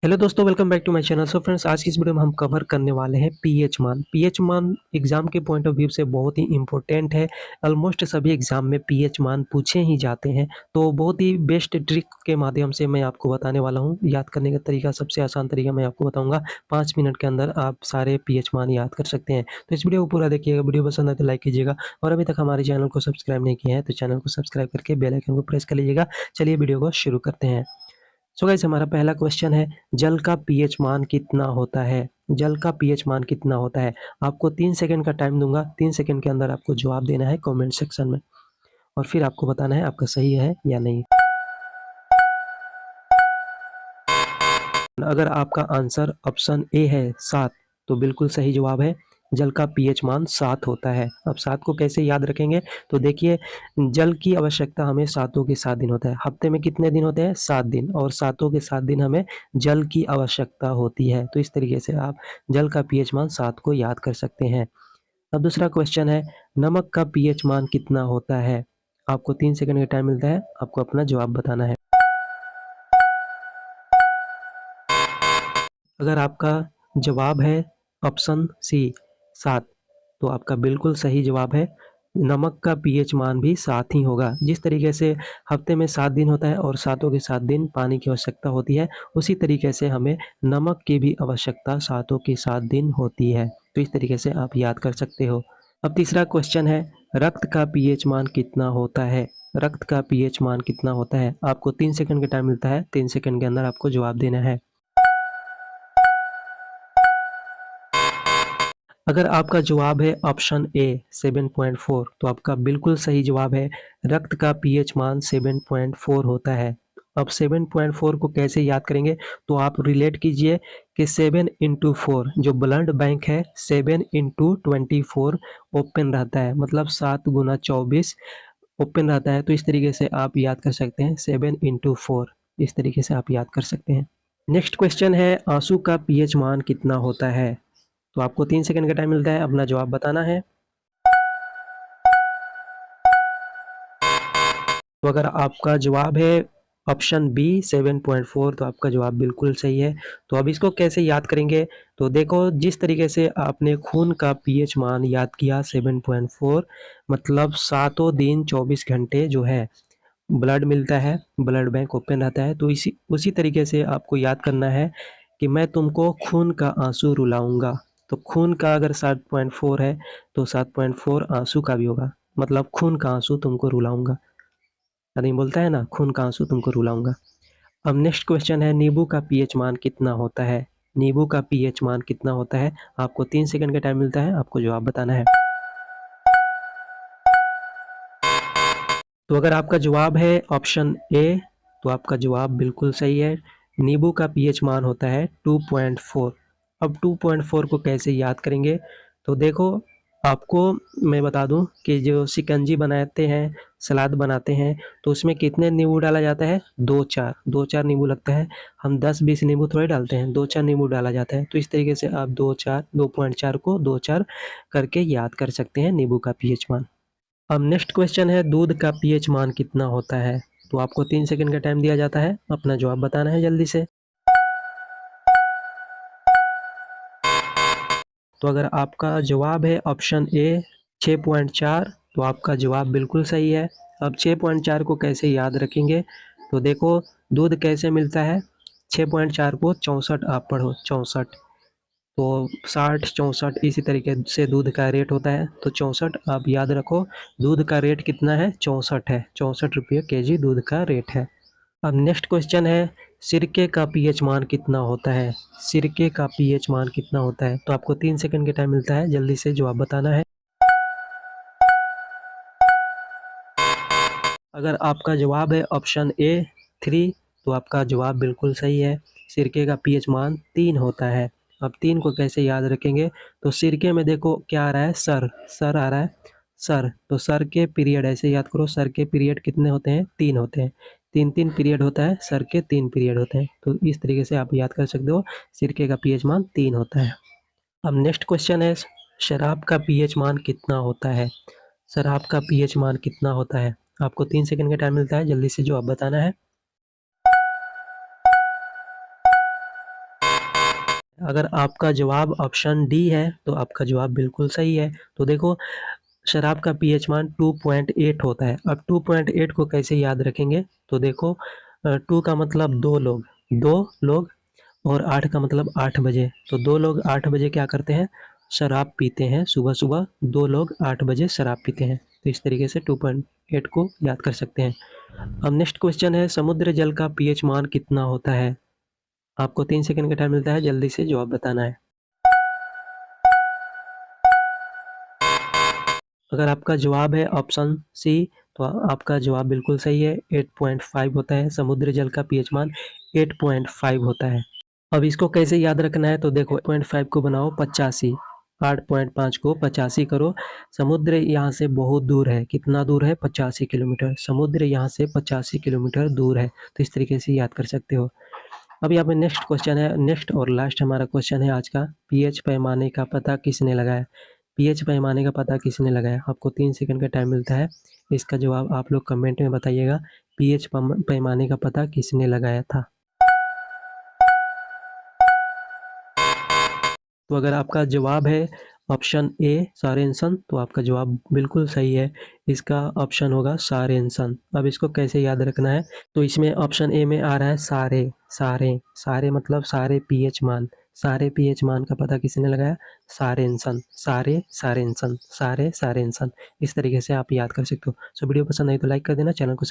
Hello दोस्तों, welcome back to my channel. So friends, आज की इस वीडियो में हम कवर करने वाले हैं पीएच मान। पीएच मान एग्जाम के पॉइंट ऑफ व्यू से बहुत ही इंपॉर्टेंट है। ऑलमोस्ट सभी एग्जाम में पीएच मान पूछे ही जाते हैं, तो बहुत ही बेस्ट ट्रिक के माध्यम से मैं आपको बताने वाला हूं। याद करने का तरीका, सबसे आसान तरीका मैं आपको बताऊंगा। 5 मिनट के अंदर आप सारे पीएच मान याद कर सकते हैं। तो इस वीडियो को पूरा देखिएगा। वीडियो पसंद आए तो लाइक कीजिएगा, और अभी तक हमारे चैनल को सब्सक्राइब नहीं किया है तो चैनल को सब्सक्राइब करके बेल आइकन को प्रेस कर लीजिएगा। चलिए वीडियो को शुरू करते हैं। सो गाइस, हमारा पहला क्वेश्चन है, जल का पीएच मान कितना होता है? जल का पीएच मान कितना होता है? आपको 3 सेकंड का टाइम दूंगा। 3 सेकंड के अंदर आपको जवाब देना है कमेंट सेक्शन में, और फिर आपको बताना है आपका सही है या नहीं। अगर आपका आंसर ऑप्शन ए है 7, तो बिल्कुल सही जवाब है। जल का पीएच मान 7 होता है। अब 7 को कैसे याद रखेंगे? तो देखिए, जल की आवश्यकता हमें सातों के 7 दिन होता है। हफ्ते में कितने दिन होते हैं? 7 दिन, और सातों के 7 दिन हमें जल की आवश्यकता होती है। तो इस तरीके से आप जल का पीएच मान 7 को याद कर सकते हैं। अब दूसरा क्वेश्चन है, नमक का पीएच मान कितना होता है? आपको 3 सेकंड का टाइम मिलता है, आपको अपना जवाब बताना है। अगर आपका जवाब है ऑप्शन सी 7, तो आपका बिल्कुल सही जवाब है। नमक का पीएच मान भी 7 ही होगा। जिस तरीके से हफ्ते में 7 दिन होता है और सातों के 7 दिन पानी की आवश्यकता होती है, उसी तरीके से हमें नमक की भी आवश्यकता सातों के 7 दिन होती है। तो इस तरीके से आप याद कर सकते हो। अब तीसरा क्वेश्चन है, रक्त का पीएच मान कितना होता है? रक्त का पीएच मान कितना होता है? आपको 3 सेकंड का टाइम मिलता है। 3 सेकंड के अंदर आपको जवाब देना है। अगर आपका जवाब है ऑप्शन ए 7.4, तो आपका बिल्कुल सही जवाब है। रक्त का पीएच मान 7.4 होता है। अब 7.4 को कैसे याद करेंगे? तो आप रिलेट कीजिए कि 7 इंटू 4 जो ब्लड बैंक है, 7 इंटू 24 ओपन रहता है, मतलब 7 गुना 24 ओपन रहता है। तो इस तरीके से आप याद कर सकते हैं 7 इंटू 4। इस तरीके से आप याद कर सकते हैं। नेक्स्ट क्वेश्चन है, आंसू का पीएच मान कितना होता है? तो आपको 3 सेकंड का टाइम मिलता है, अपना जवाब बताना है। तो अगर आपका जवाब है ऑप्शन बी 7.4, तो आपका जवाब बिल्कुल सही है। तो अब इसको कैसे याद करेंगे? तो देखो, जिस तरीके से आपने खून का पीएच मान याद किया 7.4, मतलब सातों दिन 24 घंटे जो है ब्लड मिलता है, ब्लड बैंक ओपन रहता है, तो इसी उसी तरीके से आपको याद करना है कि मैं तुमको खून का आंसू रुलाऊंगा। तो खून का अगर 7.4 है, तो 7.4 आंसू का भी होगा, मतलब खून का आंसू तुमको रुलाऊंगा। आदमी बोलता है ना, खून का आंसू तुमको रुलाऊंगा। अब नेक्स्ट क्वेश्चन है, नींबू का पीएच मान कितना होता है? नींबू का पीएच मान कितना होता है? आपको 3 सेकंड का टाइम मिलता है, आपको जवाब बताना है। तो अगर आपका जवाब है ऑप्शन ए, तो आपका जवाब बिल्कुल सही है। नींबू का पीएच मान होता है 2.4। अब 2.4 को कैसे याद करेंगे? तो देखो, आपको मैं बता दूं कि जो शिकंजी बनाते हैं, सलाद बनाते हैं, तो उसमें कितने नींबू डाला जाता है? 2-4 नींबू लगता है। हम 10-20 नींबू थोड़े डालते हैं, 2-4 नींबू डाला जाता है। तो इस तरीके से आप 2.4 को 2-4 करके याद कर सकते हैं नींबू का पीएच मान। अब नेक्स्ट क्वेश्चन है, दूध का पीएच मान कितना होता है? तो आपको 3 सेकंड का टाइम दिया जाता है, अपना जवाब बताना है जल्दी से। तो अगर आपका जवाब है ऑप्शन ए 6.4, तो आपका जवाब बिल्कुल सही है। अब 6.4 को कैसे याद रखेंगे? तो देखो, दूध कैसे मिलता है? 6.4 को 64 आप पढ़ो, 64। तो 60-64 इसी तरीके से दूध का रेट होता है। तो 64 आप याद रखो। दूध का रेट कितना है? 64 है। 64 रुपये केजी दूध का रेट है। अब नेक्स्ट क्वेश्चन है, सिरके का पीएच मान कितना होता है? सिरके का पीएच मान कितना होता है? तो आपको 3 सेकंड का टाइम मिलता है, जल्दी से जवाब बताना है। अगर आपका जवाब है ऑप्शन ए 3, तो आपका जवाब बिल्कुल सही है। सिरके का पीएच मान 3 होता है। अब 3 को कैसे याद रखेंगे? तो सिरके में देखो क्या आ रहा है, सर, सर आ रहा है, सर। तो सर के पीरियड ऐसे याद करो, सर के पीरियड कितने होते हैं? 3 होते हैं। 3-3 पीरियड होता है, सर के 3 पीरियड होते हैं। तो इस तरीके से आप याद कर सकते हो, सिरके का पीएच मान 3 होता है। अब नेक्स्ट क्वेश्चन है, शराब का पीएच मान कितना होता है? शराब का पीएच मान कितना होता है? आपको 3 सेकंड का टाइम मिलता है, जल्दी से जवाब बताना है। अगर आपका जवाब ऑप्शन डी है तो आपका जवाब बिल्कुल सही है। तो देखो शराब का पीएच मान 2.8 होता है। अब 2.8 को कैसे याद रखेंगे? तो देखो 2 का मतलब 2 लोग और 8 का मतलब 8 बजे। तो 2 लोग 8 बजे क्या करते हैं? शराब पीते हैं। सुबह-सुबह 2 लोग 8 बजे शराब पीते हैं। तो इस तरीके से 2.8 को याद कर सकते हैं। अब नेक्स्ट क्वेश्चन है समुद्र जल का पीएच मान कितना होता है? आपको 3 सेकंड का टाइम मिलता है, जल्दी से जवाब बताना है। अगर आपका जवाब है ऑप्शन सी तो आपका जवाब बिल्कुल सही है। 8.5 होता है समुद्र जल का पीएच मान 8.5 होता है। अब इसको कैसे याद रखना है? तो देखो 8.5 को बनाओ 85, 8.5 को 85 करो। समुद्र यहाँ से बहुत दूर है। कितना दूर है? 85 किलोमीटर। समुद्र यहाँ से 85 किलोमीटर दूर है। तो इस तरीके से याद कर सकते हो। अब यहाँ पे नेक्स्ट क्वेश्चन है, नेक्स्ट और लास्ट हमारा क्वेश्चन है आज का। पीएच पैमाने का पता किसने लगाया? पीएच पैमाने का पता किसने लगाया? आपको 3 सेकंड का टाइम मिलता है। इसका जवाब आप लोग कमेंट में बताइएगा। पीएच पैमाने का पता किसने लगाया था? तो अगर आपका जवाब है ऑप्शन ए सारेंसन तो आपका जवाब बिल्कुल सही है। इसका ऑप्शन होगा सारेंसन। अब इसको कैसे याद रखना है? तो इसमें ऑप्शन ए में आ रहा है सारे, सारे, सारे मतलब सारे पीएच मान। सारे पीएच मान का पता किसने लगाया? सारेंसन, सारे सारेंसन, सारे सारेंसन। इस तरीके से आप याद कर सकते हो। सो वीडियो पसंद आई तो लाइक कर देना, चैनल को